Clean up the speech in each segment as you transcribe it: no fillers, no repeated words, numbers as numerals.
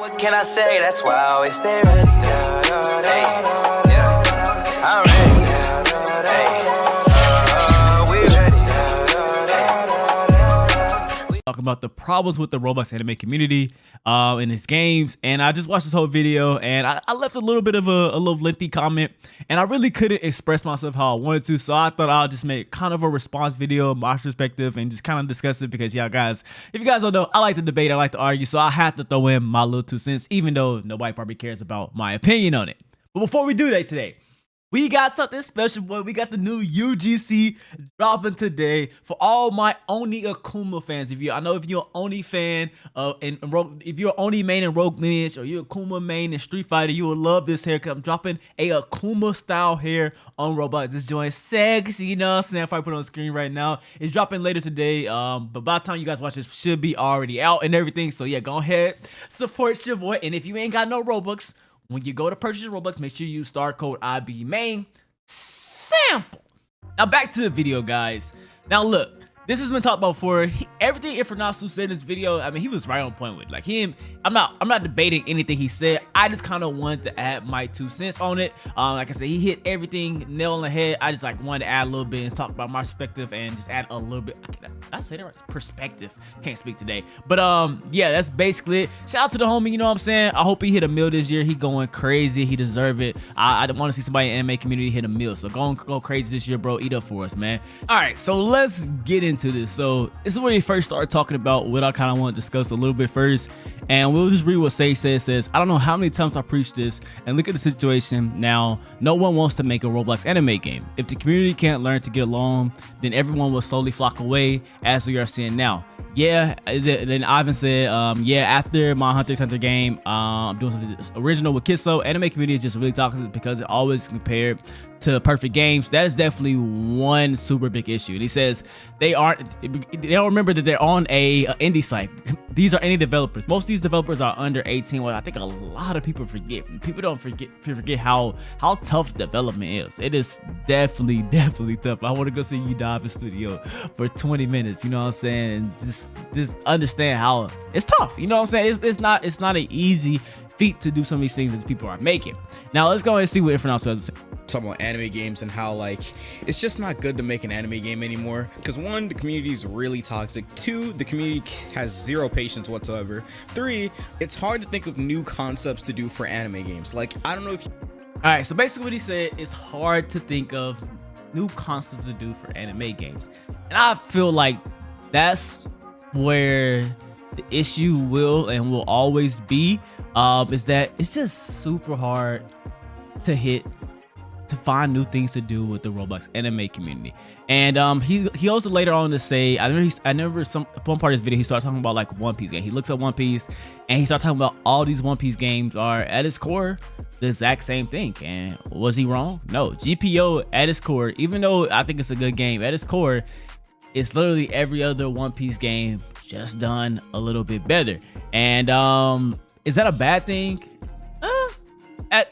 What can I say? That's why I always stay ready. Hey, yeah, I'm ready. Hey, we ready. Talking about the problems with the Roblox anime community in its games, and I just watched this whole video, and I left a little bit of a little lengthy comment, and I really couldn't express myself how I wanted to, so I thought I'll just make kind of a response video, my perspective, and just kind of discuss it, because yeah, guys, if you guys don't know, I like to debate, I like to argue, so I had to throw in my little 2 cents, even though nobody probably cares about my opinion on it. But before we do that today, we got something special, boy. We got the new UGC dropping today for all my Oni Akuma fans. If you're an Oni fan if you're Oni main in Rogue Lineage, or you're Akuma main in Street Fighter, you will love this hair, because I'm dropping a Akuma style hair on Roblox. This joint sexy, you know what I'm saying? If I put it on the screen right now, it's dropping later today. But by the time you guys watch this, should be already out and everything. So yeah, go ahead, support your boy. And if you ain't got no Robux, when you go to purchase your Robux, make sure you use star code iBeMaine sample. Now back to the video, guys. Now look, this has been talked about before. Everything Ifranasu said in this video, I mean, he was right on point with. Like I'm not debating anything he said. I just kind of wanted to add my 2 cents on it. Like I said, he hit everything nail on the head. I just like wanted to add a little bit and talk about my perspective and just add a little bit. I say that right? Perspective. Can't speak today. But yeah, that's basically it. Shout out to the homie, you know what I'm saying? I hope he hit a mill this year. He going crazy. He deserve it. I want to see somebody in the anime community hit a mill. So go crazy this year, bro. Eat up for us, man. All right, so let's get into this. So this is where he first started talking about what I kind of want to discuss a little bit first, and we'll just read what Sage says. I don't know how many times I preached this, and look at the situation now. No one wants to make a Roblox anime game. If the community can't learn to get along, then everyone will slowly flock away, as we are seeing now. Yeah, then Ivan said, yeah, after my Hunter x Hunter game, I'm doing something original with Kisso. Anime community is just really toxic because it always compared to perfect games. That is definitely one super big issue. And he says they don't remember that they're on a indie site. These are indie developers. Most of these developers are under 18, which I think a lot of people forget. People don't forget how tough development is. It is definitely tough. I want to go see you dive in studio for 20 minutes, you know what I'm saying, and just understand how it's tough, you know what I'm saying. It's not an easy feat to do some of these things that people are making. Now let's go and see what Ifranasu has to say. Talking about anime games and how like it's just not good to make an anime game anymore, because 1, the community is really toxic. 2, the community has 0 patience whatsoever. 3, it's hard to think of new concepts to do for anime games. Like, I don't know if all right, so basically what he said, it's hard to think of new concepts to do for anime games, and I feel like that's where the issue will always be, is that it's just super hard to find new things to do with the Roblox anime community. And he also later on to say, I remember one part of his video, he started talking about like One Piece game. He looks at One Piece and he started talking about all these One Piece games are at its core the exact same thing. And was he wrong? No. GPO at its core, even though I think it's a good game, at its core, it's literally every other One Piece game just done a little bit better. And is that a bad thing?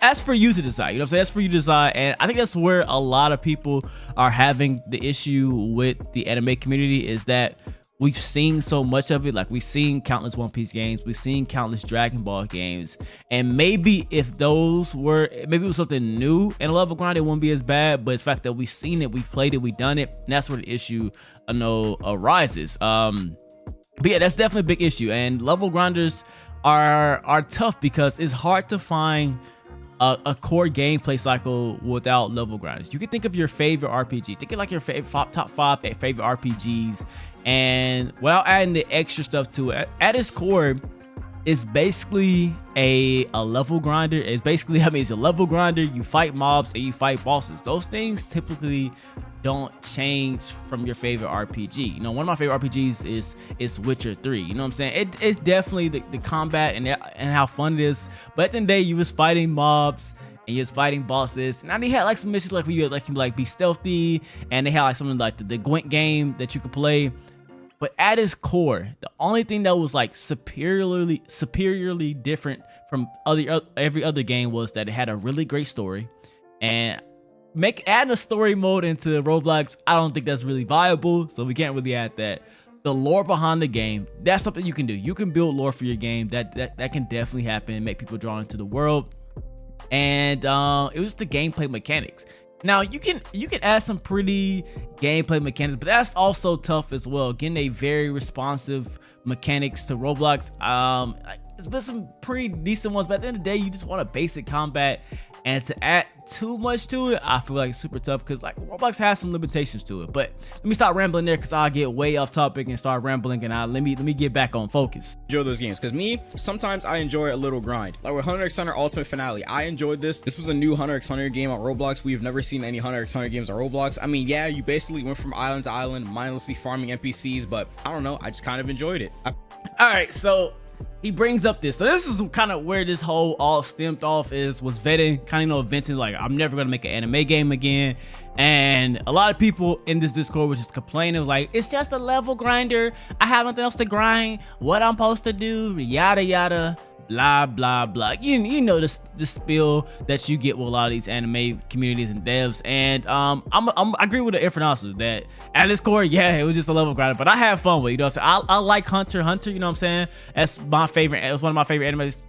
As for you to decide, you know what I'm saying? That's for you to decide. And I think that's where a lot of people are having the issue with the anime community, is that we've seen so much of it. Like, we've seen countless One Piece games, we've seen countless Dragon Ball games, and maybe if those were, maybe it was something new in a level grind, it wouldn't be as bad. But it's the fact that we've seen it, we've played it, we've done it, and that's where the issue arises. But yeah, that's definitely a big issue, and level grinders are tough because it's hard to find a core gameplay cycle without level grinders. You can think of your favorite RPG, think of like your top 5 favorite RPGs, and without adding the extra stuff to it. At its core, it's basically a level grinder. It's basically, it's a level grinder. You fight mobs and you fight bosses. Those things typically don't change from your favorite RPG. You know, one of my favorite RPGs is Witcher 3. You know what I'm saying? It's definitely the combat and how fun it is. But at the end of the day, you was fighting mobs and you was fighting bosses. And they had like some missions like where you like be stealthy, and they had like something like the Gwent game that you could play. But at its core, the only thing that was like superiorly different from every other game was that it had a really great story. And adding a story mode into Roblox, I don't think that's really viable, so we can't really add that. the lore behind the game, that's something you can do. You can build lore for your game. That can definitely happen and make people drawn into the world. And it was just the gameplay mechanics. Now you can add some pretty gameplay mechanics, but that's also tough as well. Getting a very responsive mechanics to Roblox. It's been some pretty decent ones, but at the end of the day, you just want a basic combat. And to add too much to it, I feel like it's super tough because like Roblox has some limitations to it. But let me stop rambling there because I'll get way off topic and start rambling, and let me get back on focus. Enjoy those games, because me, sometimes I enjoy a little grind. Like with Hunter x Hunter Ultimate Finale, I enjoyed this. This was a new Hunter x Hunter game on Roblox. We've never seen any Hunter x Hunter games on Roblox. I mean, yeah, you basically went from island to island, mindlessly farming NPCs, but I don't know, I just kind of enjoyed it. All right, so he brings up this. So this is kind of where this whole all stemmed off was vetting, kind of, venting like, I'm never going to make an anime game again. And a lot of people in this Discord was just complaining like, it's just a level grinder. I have nothing else to grind. What I'm supposed to do, yada, yada, blah, blah, blah. You know the spiel that you get with a lot of these anime communities and devs. And I agree with the information that at its core, yeah, it was just a level grinder, but I had fun with it. You know what I'm saying? I like Hunter x Hunter, you know what I'm saying? That's my favorite. It was one of my favorite animes,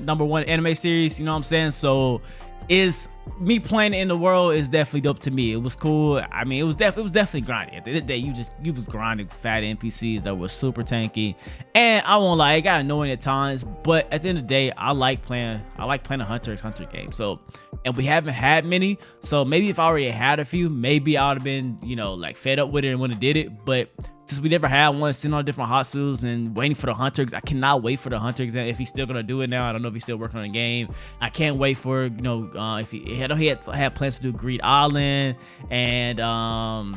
number one anime series, you know what I'm saying? So is me playing it in the world is definitely dope to me. It was cool. I mean, it was definitely grinding. At the end of the day, you was grinding fat NPCs that were super tanky, and I won't lie, it got annoying at times. But at the end of the day, I like playing a Hunter x Hunter game. So, and we haven't had many. So maybe if I already had a few, maybe I would have been, you know, like fed up with it and would have did it. But since we never had one, sitting on different hot suits and waiting for the Hunter, I cannot wait for the Hunter exam. If he's still gonna do it now, I don't know if he's still working on the game. I can't wait for, you know, if I know he had plans to do Greed Island and not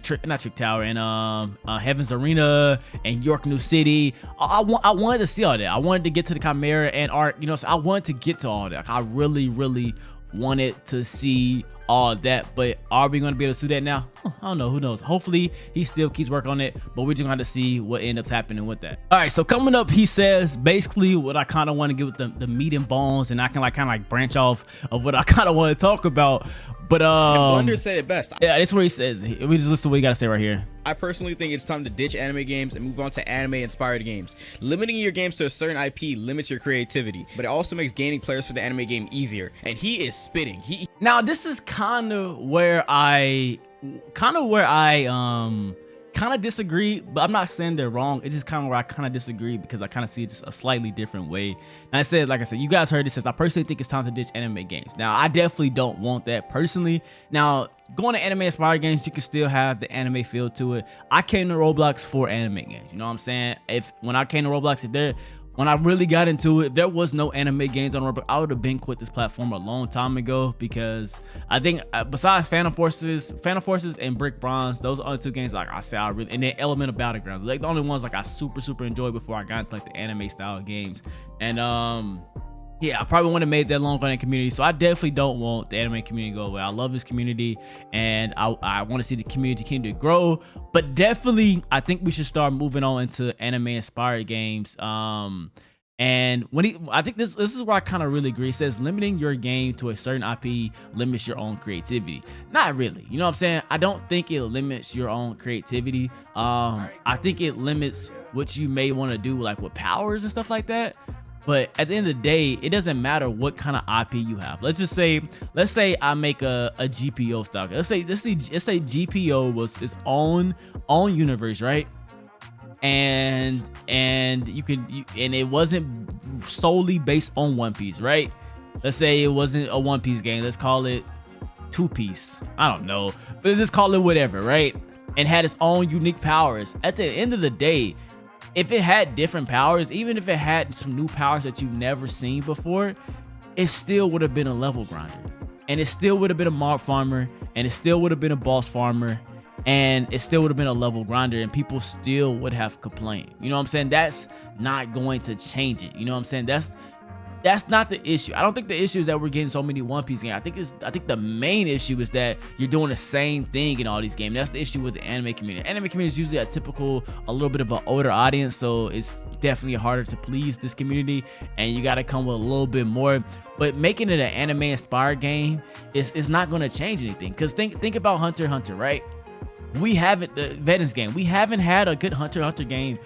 Trick Tower and Heaven's Arena and York New City. I wanted to see all that. I wanted to get to the Chimera and Arc. You know, so I wanted to get to all that. Like, I really wanted to see all that, but are we going to be able to do that now? I don't know. Who knows? Hopefully he still keeps working on it, but we're just going to have to see what ends up happening with that. All right, so coming up, he says basically what I kind of want to get with the meat and bones, and I can kind of branch off of what I kind of want to talk about. But Wonder said it best. Yeah, that's what he says. We just listen to what you got to say right here. I personally think it's time to ditch anime games and move on to anime-inspired games. Limiting your games to a certain IP limits your creativity, but it also makes gaining players for the anime game easier. And he is spitting. Now, this is kind of where I disagree, but I'm not saying they're wrong. It's just kind of where I kind of disagree because I kind of see it just a slightly different way. And like I said, you guys heard this. I personally think it's time to ditch anime games. Now, I definitely don't want that personally. Now, going to anime inspired games, you can still have the anime feel to it. I came to Roblox for anime games. You know what I'm saying? When I came to Roblox, when I really got into it, there was no anime games on Roblox. I would have been quit this platform a long time ago because I think besides Phantom Forces and Brick Bronze, those are the two games like I said and then Elemental Battlegrounds, like the only ones like I super enjoyed before I got into like the anime style games. And yeah, I probably wouldn't have made that long on that community. So I definitely don't want the anime community to go away. I love this community and I want to see the community continue to grow. But definitely, I think we should start moving on into anime inspired games. And I think this is where I kind of really agree. It says limiting your game to a certain IP limits your own creativity. Not really. You know what I'm saying? I don't think it limits your own creativity. I think it limits what you may want to do like with powers and stuff like that. But at the end of the day, it doesn't matter what kind of IP you have. Let's say I make a GPO stock. Let's say GPO was its own universe, right? And it wasn't solely based on One Piece, right? Let's say it wasn't a One Piece game. Let's call it Two Piece. I don't know, but let's just call it whatever, right? And had its own unique powers. At the end of the day, if it had different powers, even if it had some new powers that you've never seen before, it still would have been a level grinder. And it still would have been a mob farmer. And it still would have been a boss farmer. And it still would have been a level grinder. And people still would have complained. You know what I'm saying? That's not going to change it. You know what I'm saying? That's not the issue. I don't think the issue is that we're getting so many One Piece games. I think the main issue is that you're doing the same thing in all these games. That's the issue with the anime community. Anime community is usually a little bit of an older audience, so it's definitely harder to please this community, and you got to come with a little bit more. But making it an anime inspired game is not going to change anything. Because think about Hunter x Hunter, right? we haven't the Veterans game. We haven't had a good Hunter x Hunter game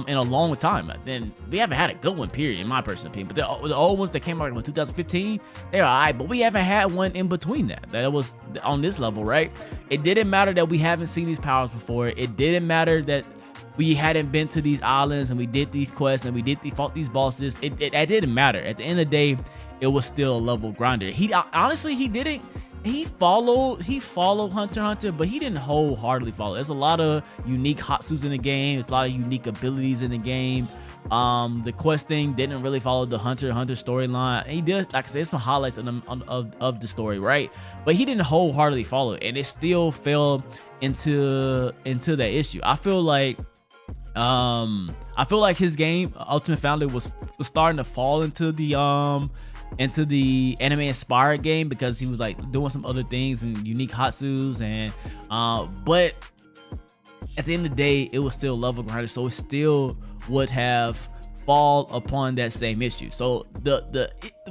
in a long time. Then we haven't had a good one, period, in my personal opinion. But the old ones that came out in 2015, they were alright, but we haven't had one in between that was on this level, right? It didn't matter that we haven't seen these powers before. It didn't matter that we hadn't been to these islands and we did these quests and we fought these bosses. It didn't matter. At the end of the day, it was still a level grinder. He honestly, he followed Hunter x Hunter, but he didn't wholeheartedly follow. There's a lot of unique Hatsus in the game. There's a lot of unique abilities in the game. The quest thing didn't really follow the Hunter x Hunter storyline. He did, like I said, some highlights of the story, right? But he didn't wholeheartedly follow it, and it still fell into that issue. I feel like his game, Ultimate Founder, was starting to fall into the anime inspired game because he was like doing some other things and unique Hatsus, and but at the end of the day, it was still level grinder, so it still would have fall upon that same issue. So what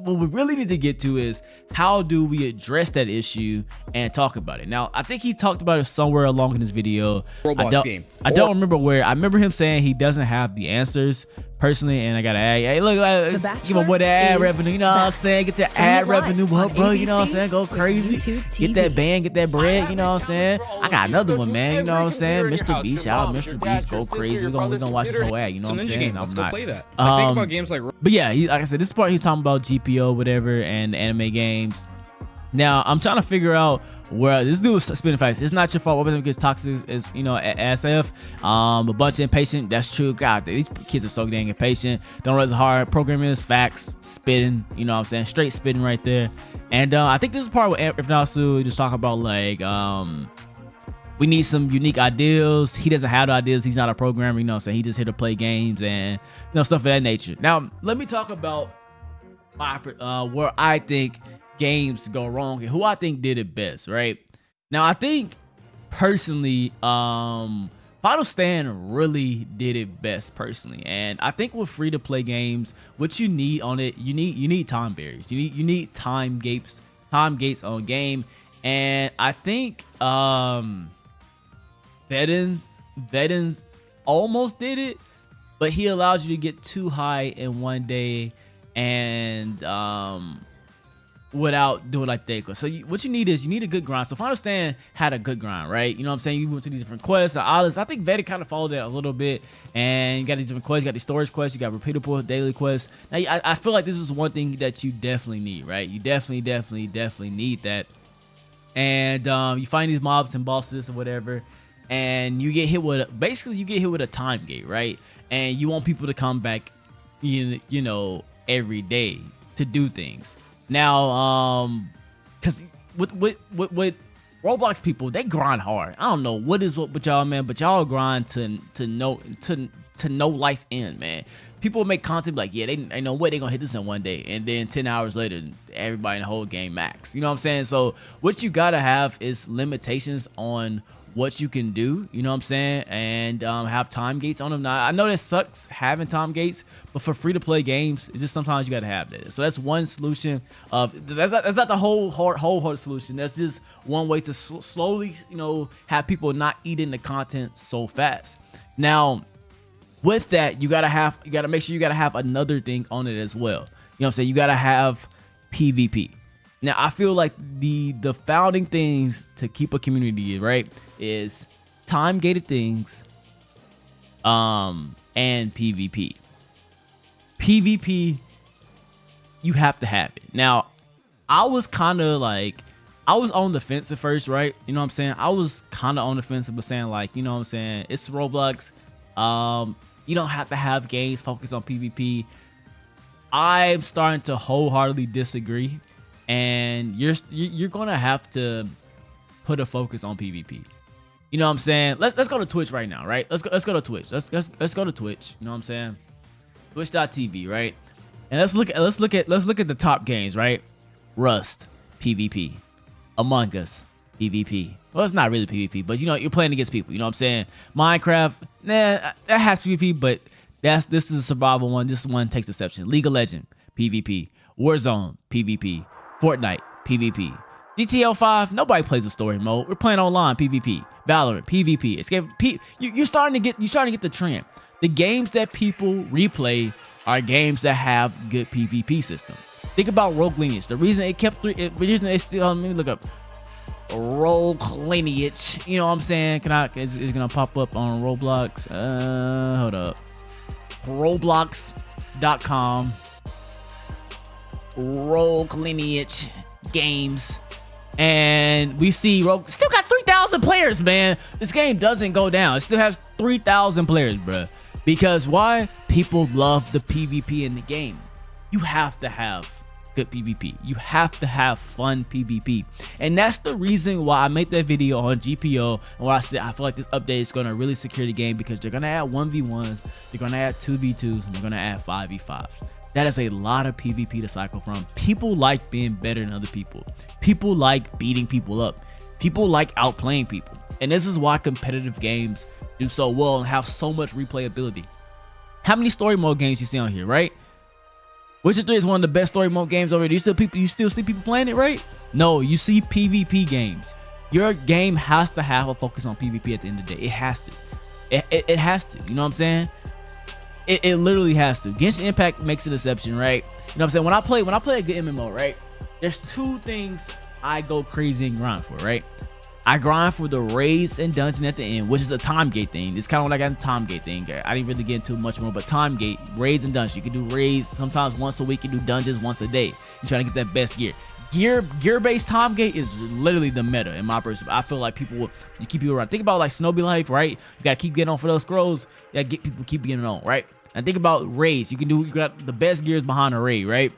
we really need to get to is, how do we address that issue and talk about it? Now, I think he talked about it somewhere along in this video. Roblox game. I don't remember where. I remember him saying he doesn't have the answers personally, and I gotta add, hey, look, give him what ad revenue, you know what I'm saying? Get that ad revenue, bro, you know what I'm saying? Go crazy, get that band, get that bread, you know what I'm saying? I got another one, man, you know what I'm saying? Mr. Beast, shout out Mr. Beast, go crazy. We're gonna watch this whole ad, you know what I'm saying? Let's go play that. I think about games like, but yeah, like I said, this part he's talking about GPO, whatever, and anime games. Now, I'm trying to figure out where this dude is spinning facts. It's not your fault. What gets toxic is, you know, SF. A bunch of impatient. That's true. God, these kids are so dang impatient. Don't realize hard. Programming is facts. Spitting. You know what I'm saying? Straight spitting right there. And I think this is part where Ifnasu just talk about like we need some unique ideas. He doesn't have the ideas. He's not a programmer. You know what I'm saying? He just here to play games and, you know, stuff of that nature. Now, let me talk about my where I think games go wrong and who I think did it best, right? Now, I think personally, Final Stand really did it best personally, and I think with free-to-play games, what you need on it, you need time barriers, you need time gates on game, and I think Veterans almost did it, but he allows you to get too high in one day and without doing like that. So what you need is a good grind. So Final Stand had a good grind, right? You know what I'm saying? You went to these different quests, the islands. I think Vetter kind of followed that a little bit, and you got these different quests. You got these storage quests. You got repeatable daily quests. Now, I feel like this is one thing that you definitely need, right? You definitely need that. And you find these mobs and bosses or whatever, and you get hit with a time gate, right? And you want people to come back, you know, every day to do things. Now, because with Roblox people, they grind hard. I don't know what is up with y'all, man, but y'all grind to know life end, man. People make content like, yeah, they know what they gonna hit this in one day, and then 10 hours later, everybody in the whole game max. You know what I'm saying? So what you gotta have is limitations on what you can do, you know what I'm saying, and have time gates on them. Now, I know that sucks having time gates, but for free-to-play games, it's just sometimes you gotta have that. So that's one solution. That's not the whole solution. That's just one way to slowly, you know, have people not eating the content so fast. Now, with that, you gotta make sure you gotta have another thing on it as well. You know what I'm saying? You gotta have PvP. Now, I feel like the founding things to keep a community, right, is time-gated things, and PvP. PvP, you have to have it. Now, I was kind of like, I was on the fence at first, right? You know what I'm saying? I was kind of on the fence, but saying like, you know what I'm saying? It's Roblox. You don't have to have games focused on PvP. I'm starting to wholeheartedly disagree. And you're gonna have to put a focus on PvP. You know what I'm saying? Let's go to Twitch right now, right? Let's go to Twitch. Let's go to Twitch. You know what I'm saying? Twitch.tv, right? And let's look at the top games, right? Rust, PvP. Among Us, PvP. Well, it's not really PvP, but you know, you're playing against people. You know what I'm saying? Minecraft, nah, that has PvP, but this is a survival one. This one takes exception. League of Legends, PvP. Warzone, PvP. Fortnite, PvP. GTL 5, nobody plays a story mode. We're playing online PvP, Valorant, PvP, Escape. You're starting to get the trend. The games that people replay are games that have good PvP system. Think about Rogue Lineage. The reason it kept the reason it still, let me look up Rogue Lineage. You know what I'm saying? Is gonna pop up on Roblox? Hold up. Roblox.com. Rogue Lineage games. And we see Rogue still got 3,000 players, man. This game doesn't go down. It still has 3,000 players, bro. Because why? People love the PvP in the game. You have to have good PvP. You have to have fun PvP. And that's the reason why I made that video on GPO and why I said I feel like this update is going to really secure the game, because they're going to add 1v1s, they're going to add 2v2s, and they're going to add 5v5s. That is a lot of PvP to cycle from. People like being better than other people. People like beating people up. People like outplaying people. And this is why competitive games do so well and have so much replayability. How many story mode games you see on here, right? Witcher 3 is one of the best story mode games already. You still see people playing it, right? No, you see PvP games. Your game has to have a focus on PvP at the end of the day. It has to. It has to. You know what I'm saying? It literally has to. Genshin Impact makes an exception, right? You know what I'm saying? When I play a good MMO, right? There's two things I go crazy and grind for, right? I grind for the raids and dungeon at the end, which is a time gate thing. It's kind of what I got in the time gate thing. I didn't really get into much more, but time gate, raids and dungeons. You can do raids sometimes once a week. You do dungeons once a day. You're trying to get that best gear. Gear-based time gate is literally the meta in my perspective. I feel like you keep people around. Think about like Snowbee Life, right? You gotta keep getting on for those scrolls. You gotta get people keep getting on, right? And think about raids. You got the best gears behind a raid, right?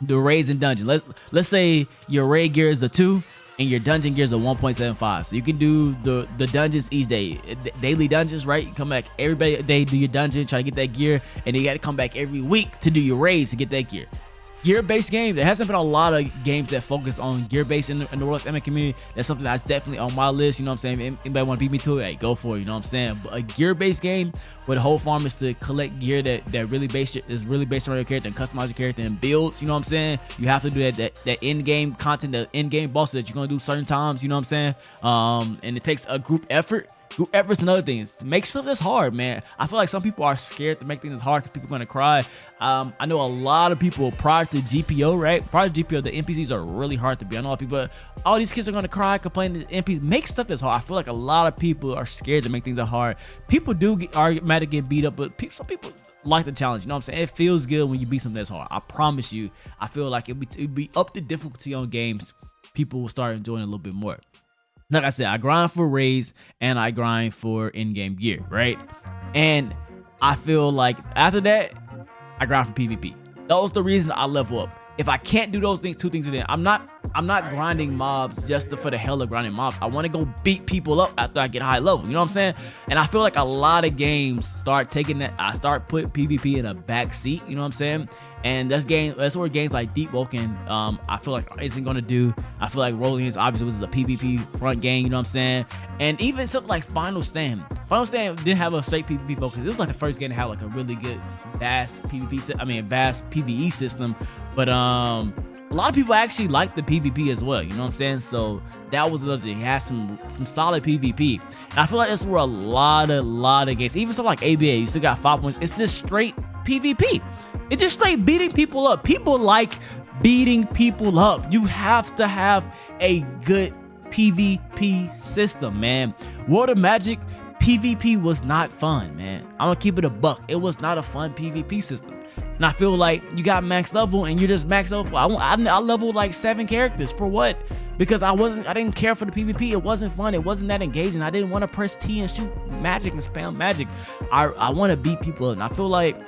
The raids and dungeon. Let's say your raid gear is a 2 and your dungeon gear is a 1.75. So you can do the dungeons each day, daily dungeons, right? You come back every day, do your dungeon, try to get that gear, and then you got to come back every week to do your raids to get that gear. Gear-based game. There hasn't been a lot of games that focus on gear-based in the Roblox anime community. That's something that's definitely on my list. You know what I'm saying? Anybody want to beat me to it? Hey, go for it. You know what I'm saying? But a gear-based game where the whole farm is to collect gear that really based on your character and customize your character and builds. You know what I'm saying? You have to do that in-game content, the in-game bosses that you're gonna do certain times. You know what I'm saying? And it takes a group effort. Group effort's another thing. To make stuff that's hard, man. I feel like some people are scared to make things hard because people are gonna cry. I know a lot of people prior to GPO, right? Prior to GPO, the NPCs are really hard to beat. I know a lot of people, all these kids are gonna cry, complain that NPCs make stuff that's hard. I feel like a lot of people are scared to make things that hard. People do automatically get beat up, but some people like the challenge. You know what I'm saying? It feels good when you beat something that's hard. I promise you. I feel like it'd be up the difficulty on games. People will start enjoying it a little bit more. Like I said, I grind for raids and I grind for in-game gear, right? And I feel like after that, I grind for PvP. Those are the reasons I level up. If I can't do those two things in there, I'm not grinding mobs just for the hell of grinding mobs. I want to go beat people up after I get high level. You know what I'm saying? And I feel like a lot of games start taking that. I start putting PvP in a back seat. You know what I'm saying? And that's where games like Deep Woken, I feel like isn't gonna do. I feel like Rolling is obviously was a PvP front game, you know what I'm saying? And even something like Final Stand. Final Stand didn't have a straight PvP focus. It was like the first game to have like a really good vast PvE system. But a lot of people actually like the PvP as well, you know what I'm saying? So that was another thing. He had some solid PvP. And I feel like that's where a lot of games, even stuff like ABA, you still got 5 points. It's just straight PvP. It's just straight beating people up. People like beating people up. You have to have a good PvP system, man. World of Magic PvP was not fun, man. I'm gonna keep it a buck. It was not a fun PvP system. And I feel like you got max level and you're just max level. I leveled like 7 characters for what? Because I didn't care for the PvP. It wasn't fun. It wasn't that engaging. I didn't want to press T and shoot magic and spam magic. I want to beat people up. And I feel like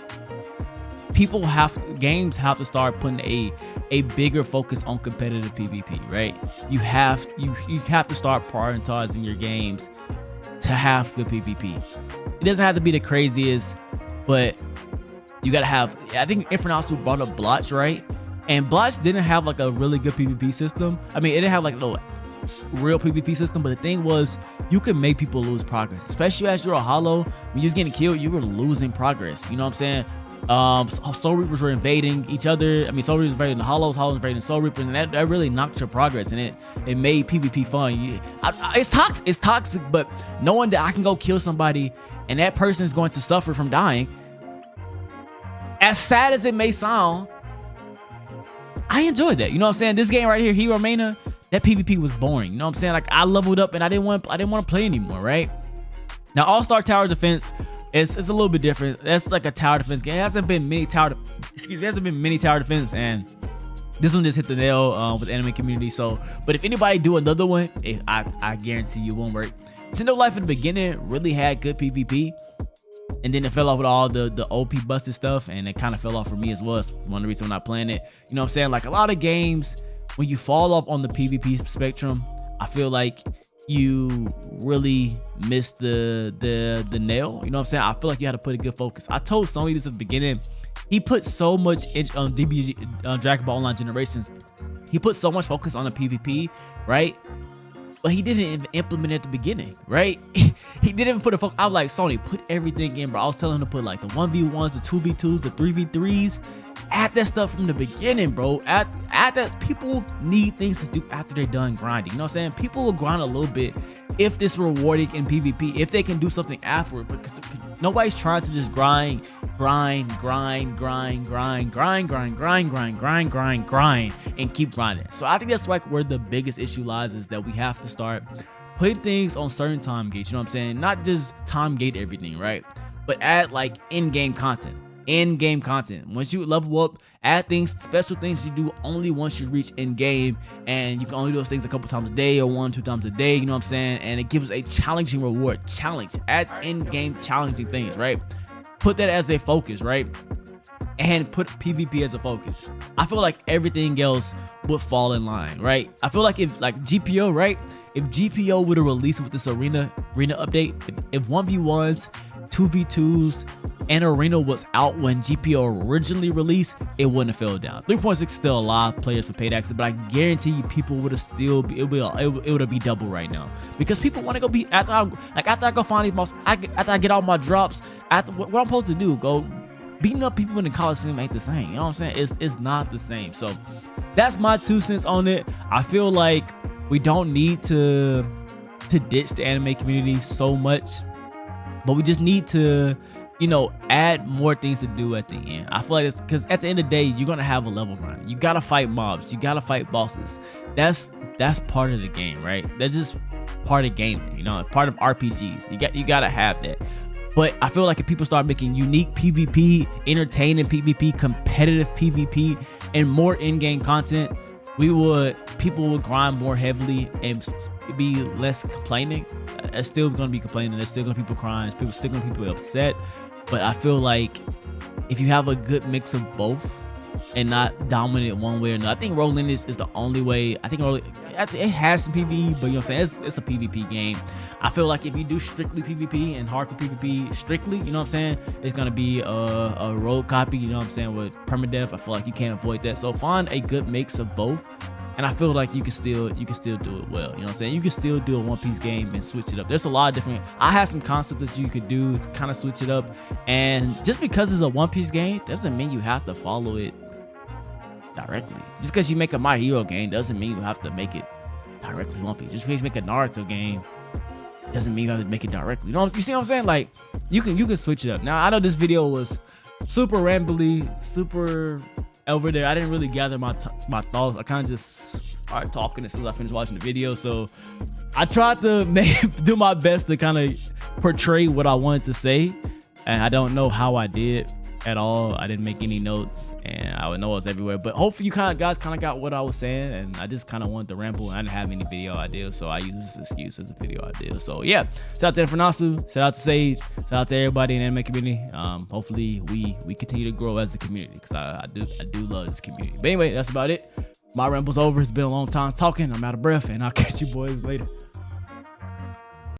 games have to start putting a bigger focus on competitive PvP, right? You have to start prioritizing your games to have good PvP. It doesn't have to be the craziest, but you gotta have. I think Inferno also brought up Blotch, right? And Blotch didn't have like a really good PvP system. I mean, it didn't have like no real PvP system, but the thing was, you could make people lose progress, especially as you're a hollow. When you're getting killed, you were losing progress. You know what I'm saying? Soul Reapers were invading each other. I mean, Soul Reapers invading the Hollows, Hollows invading Soul Reapers, and that really knocked your progress, and it made PvP fun. It's toxic, but knowing that I can go kill somebody and that person is going to suffer from dying, as sad as it may sound, I enjoyed that. You know what I'm saying? This game right here, Hero Mania, that PvP was boring. You know what I'm saying? Like, I leveled up and I didn't want to play anymore, right? Now, All-Star Tower Defense it's a little bit different. That's like a tower defense game. It hasn't been many tower defense, and this one just hit the nail with the anime community. So, but if anybody do another one, I guarantee you it won't work. Nintendo Life in the beginning really had good PvP, and then it fell off with all the OP busted stuff, and it kind of fell off for me as well. It's one of the reasons I'm not playing it. You know what I'm saying? Like, a lot of games, when you fall off on the PvP spectrum, I feel like you really missed the nail. You know what I'm saying? I feel like you had to put a good focus. I told Sony this at the beginning. He put so much on Dragon Ball Online Generations. He put so much focus on the PvP, right? But he didn't even implement it at the beginning, right? He didn't even put a focus. I was like, Sony, put everything in, bro. I was telling him to put like the 1v1s, the 2v2s, the 3v3s. Add that stuff from the beginning, bro. Add that. People need things to do after they're done grinding. You know what I'm saying? People will grind a little bit if it's rewarding in PvP, if they can do something afterward, because nobody's trying to just grind and keep grinding. So I think that's like where the biggest issue lies, is that we have to start putting things on certain time gates. You know what I'm saying? Not just time gate everything, right? But add like in-game content. Once you level up, add things, special things you do only once you reach in-game, and you can only do those things a couple times a day or 1-2 times a day. You know what I'm saying? And it gives a challenging reward. Add in-game challenging things, right? Put that as a focus, right? And put PvP as a focus. I feel like everything else would fall in line, right? I feel like if like GPO, right? If GPO would have released with this arena update, if 1v1s, 2v2s, and arena was out when GPO originally released, it wouldn't have fell down. 3.6 still a lot of players for paid access, but I guarantee you people would have still be, it would have be double right now, because people want to go be after I go find these monsters, after I get all my drops, after what I'm supposed to do, go beating up people in the Coliseum ain't the same. You know what I'm saying? It's not the same. So that's my 2 cents on it. I feel like we don't need to ditch the anime community so much, but we just need to, you know, add more things to do at the end. I feel like it's because at the end of the day, you're gonna have a level grind. You gotta fight mobs. You gotta fight bosses. That's part of the game, right? That's just part of gaming. You know, part of RPGs. You gotta have that. But I feel like if people start making unique PvP, entertaining PvP, competitive PvP, and more in-game content, people would grind more heavily and be less complaining. There's still gonna be complaining. There's still gonna be people crying. People still gonna be people upset. But I feel like if you have a good mix of both and not dominant one way or another, I think rolling is the only way. I think it has some PvE, but you know what I'm saying? It's a PvP game. I feel like if you do strictly PvP and hardcore PvP strictly, you know what I'm saying, it's gonna be a rogue copy, you know what I'm saying, with permadeath. I feel like you can't avoid that. So find a good mix of both, and I feel like you can still do it well. You know what I'm saying? You can still do a One Piece game and switch it up. There's a lot of different. I have some concepts that you could do to kind of switch it up, and just because it's a One Piece game doesn't mean you have to follow it directly. Just because you make a My Hero game doesn't mean you have to make it directly One Piece. Just because you make a Naruto game doesn't mean you have to make it directly. You see what I'm saying? Like, you can switch it up. Now, I know this video was super rambly, super over there. I didn't really gather my thoughts. I kind of just started talking as soon as I finished watching the video. So I tried to do my best to kind of portray what I wanted to say, and I don't know how I did at all. I didn't make any notes, and I would know it was everywhere, but hopefully you guys kind of got what I was saying, and I just kind of wanted to ramble, and I didn't have any video ideas, so I used this excuse as a video idea. So yeah, shout out to Infernasu, shout out to Sage, shout out to everybody in the anime community. Hopefully we continue to grow as a community, because I do love this community. But anyway, that's about it. My ramble's over. It's been a long time talking. I'm out of breath, and I'll catch you boys later.